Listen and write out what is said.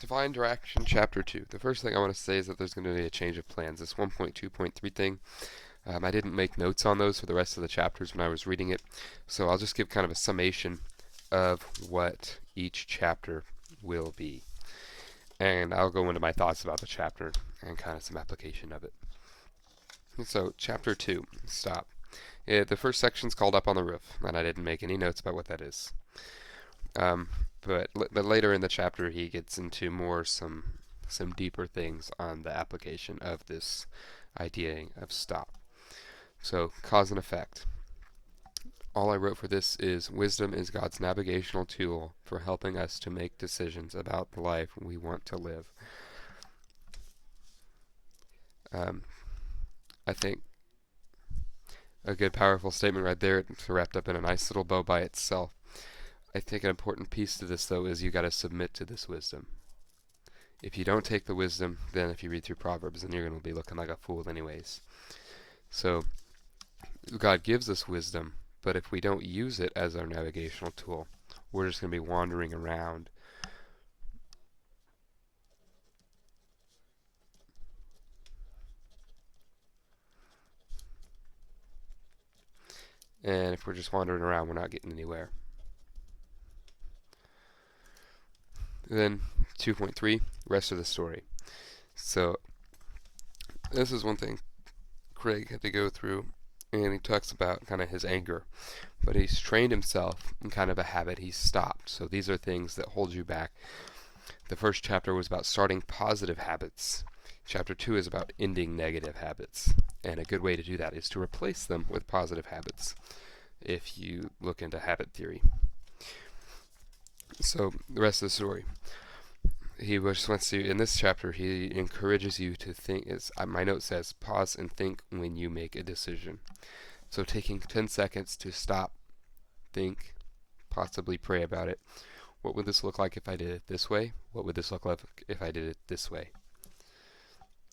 Divine Direction, Chapter 2. The first thing I want to say is that there's going to be a change of plans. This 1.2.3 thing, I didn't make notes on those for the rest of the chapters when I was reading it, so I'll just give kind of a summation of what each chapter will be. And I'll go into my thoughts about the chapter and kind of some application of it. So, Chapter 2, Stop. The first section's called Up on the Roof, and I didn't make any notes about what that is. But later in the chapter, he gets into some deeper things on the application of this idea of stop. So, cause and effect. All I wrote for this is wisdom is God's navigational tool for helping us to make decisions about the life we want to live. I think a good, powerful statement right there. It's wrapped up in a nice little bow by itself. I think an important piece to this, though, is you got to submit to this wisdom. If you don't take the wisdom, then if you read through Proverbs, then you're going to be looking like a fool anyways. So, God gives us wisdom, but if we don't use it as our navigational tool, we're just going to be wandering around. And if we're just wandering around, we're not getting anywhere. Then 2.3, rest of the story. So this is one thing Craig had to go through, and he talks about kind of his anger. But he's trained himself in kind of a habit. He's stopped. So these are things that hold you back. The first chapter was about starting positive habits. Chapter 2 is about ending negative habits. And a good way to do that is to replace them with positive habits if you look into habit theory. So the rest of the story. He just wants to, in this chapter, he encourages you to think, my note says, pause and think when you make a decision. So taking 10 seconds to stop, think, possibly pray about it. What would this look like if I did it this way? What would this look like if I did it this way?